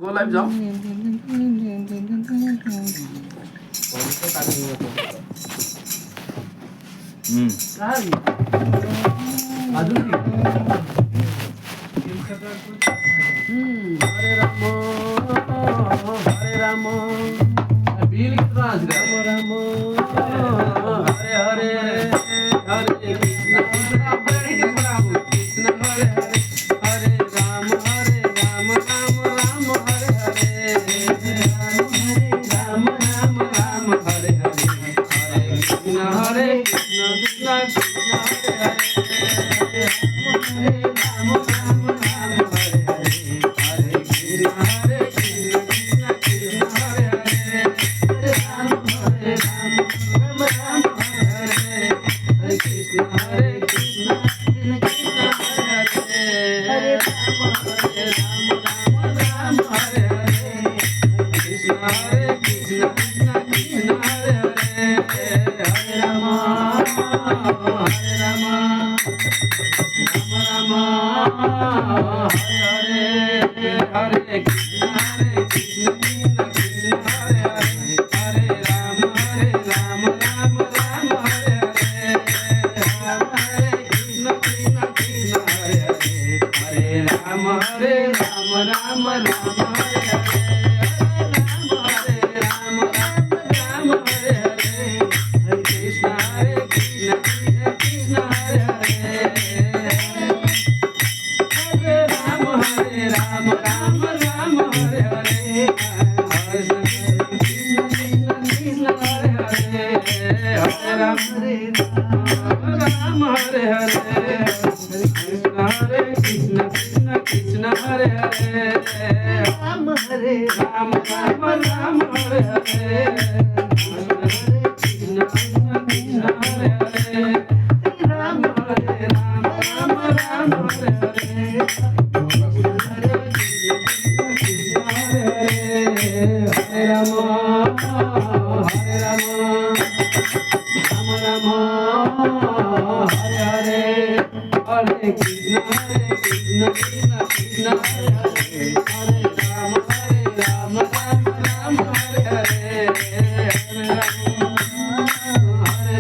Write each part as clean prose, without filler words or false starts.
Go live जाओ. काय अजून हरे राम हरे राम बिल राम राम हरे हरे हरे कृष्ण कृष्ण हरे हरे हरे राम राम राम हरे हरे राम राम राम हरे हरे हरे कृष्ण कृष्ण कृष्ण हरे हरे हरे राम राम राम हरे हरे हरे कृष्ण कृष्ण कृष्ण हरे हरे हरे राम राम राम हरे हरे हरे कृष्ण कृष्ण कृष्ण हरे हरे हरे राम राम हरे हरे कृष्ण कृष्ण कृष्ण कृष्ण हरे हरे हरे राम राम हरे हरे हरे कृष्ण कृष्ण कृष्ण हरे हरे हरे राम राम राम हरे हरे राम हरे कृष्ण कृष्ण कृष्ण हरे हरे हरे राम राम राम हरे हरे राम राम हरे हरे हरे कृष्ण कृष्ण कृष्ण हरे हरे हरे राम राम राम हरे हरे हरे कृष्ण कृष्ण हरे हरे हरे राम हरे हरे हरे कृष्ण कृष्ण कृष्ण हरे हरे राम राम राम हरे हरे कृष्ण कृष्ण कृष्ण हरे हरे राम राम हरे हरे हरे राम राम हरे हरे हरे कृष्ण कृष्ण कृष्ण हरे हरे हरे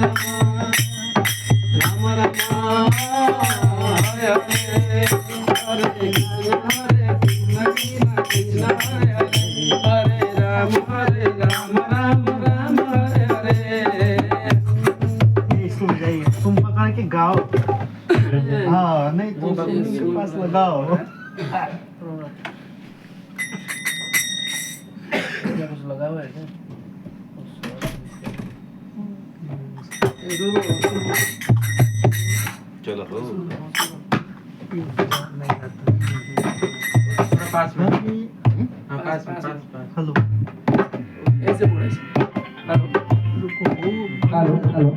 राम राम हरे हरे हरे राम हरे हरे हरे कृष्ण कृष्ण कृष्ण हरे हरे हरे राम राम हरे हरे इसको जाइए तुम पकड़ के गाओ। हाँ नहीं तुम के पास लगाओ। क्या कुछ लगा हुआ है क्या? चलो हो नहीं आता। पास में हाँ पास हेलो ऐसे बोले हेलो रुको हेलो हेलो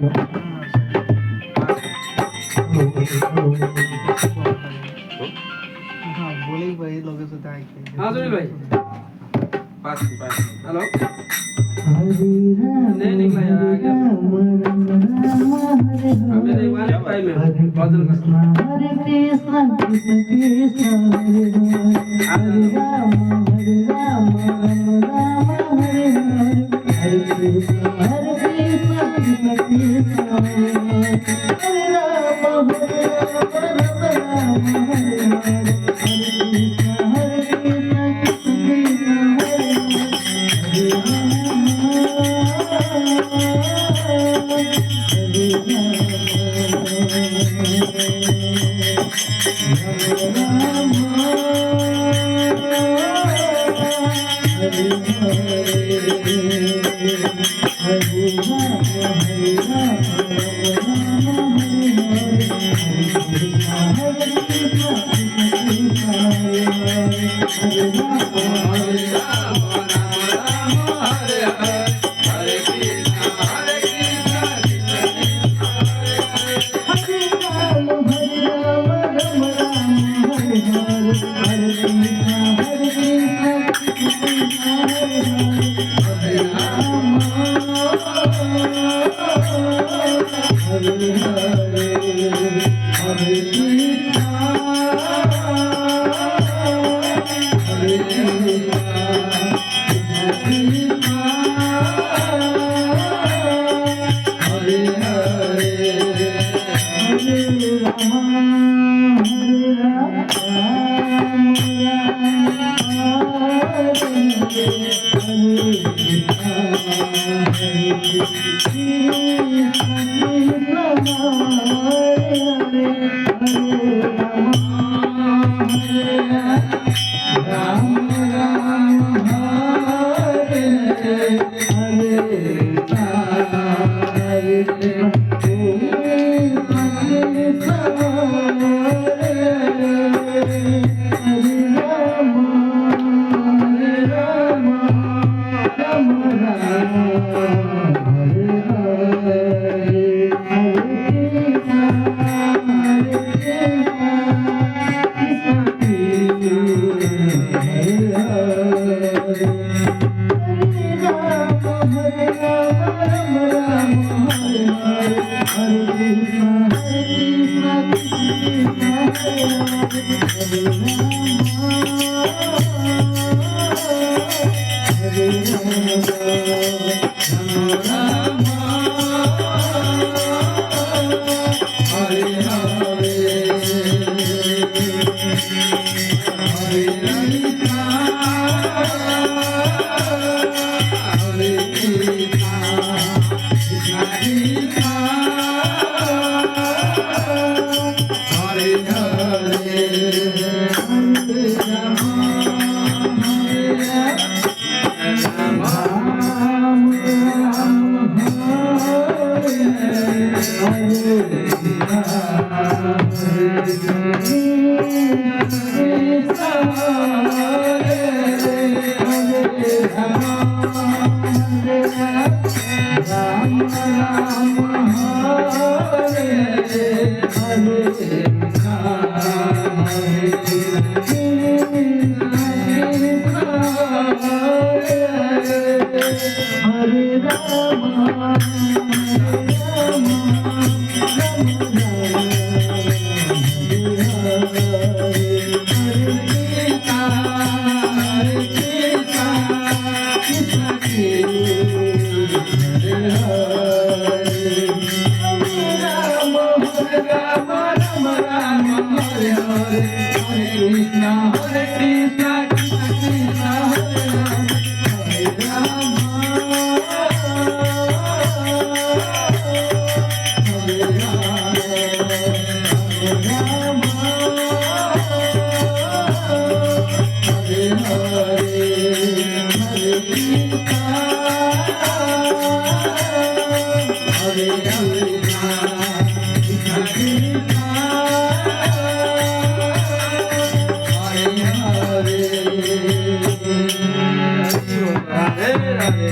हाँ बोले ही भाई लोगों से दाई के। हाँ सुनील भाई पास हेलो नहीं निकला यार आ गया अबे नहीं वाले भाई में बादल का हरे कृष्ण कृष्ण कृष्ण हरे राम हरे राम राम राम हरे हरे हरे कृष्ण कृष्ण कृष्ण हरे राम राम राम हरे हरे हरे कृष्ण कृष्ण हरे राधे राधे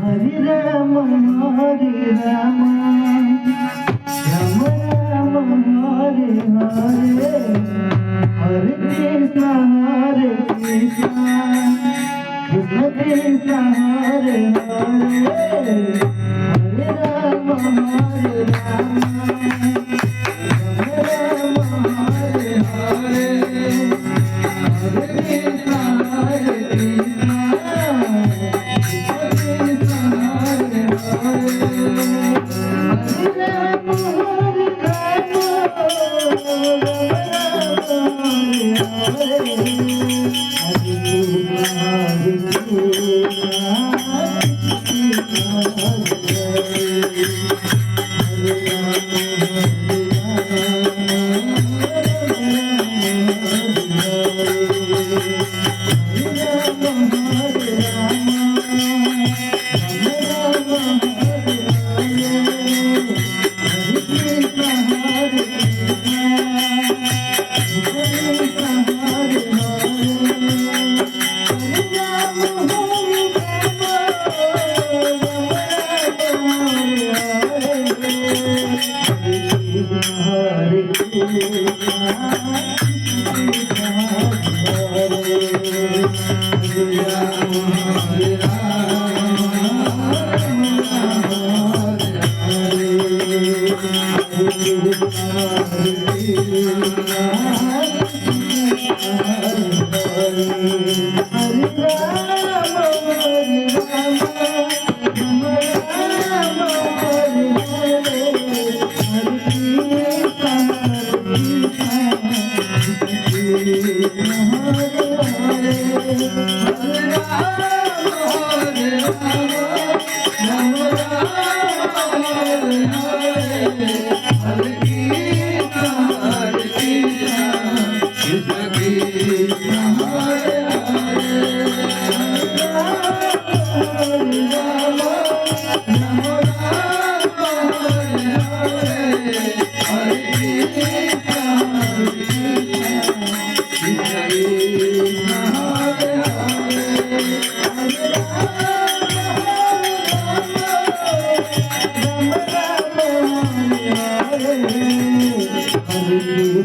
हरे राम राम राम हरे राम हरे राम राम राम हरे हरे हरे कृष्ण कृष्ण कृष्ण हरे हरे हरे राम हरे राम राम राम हरे हरे हरे कृष्ण हरे कृष्ण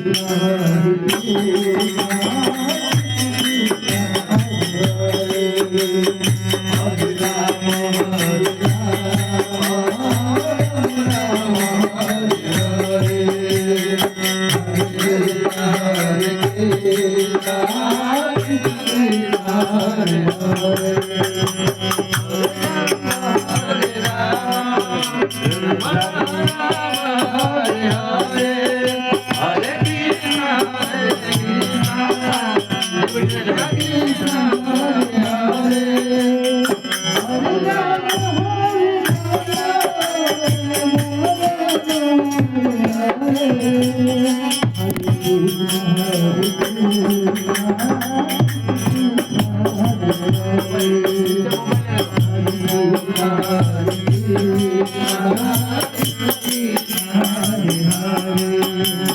Hare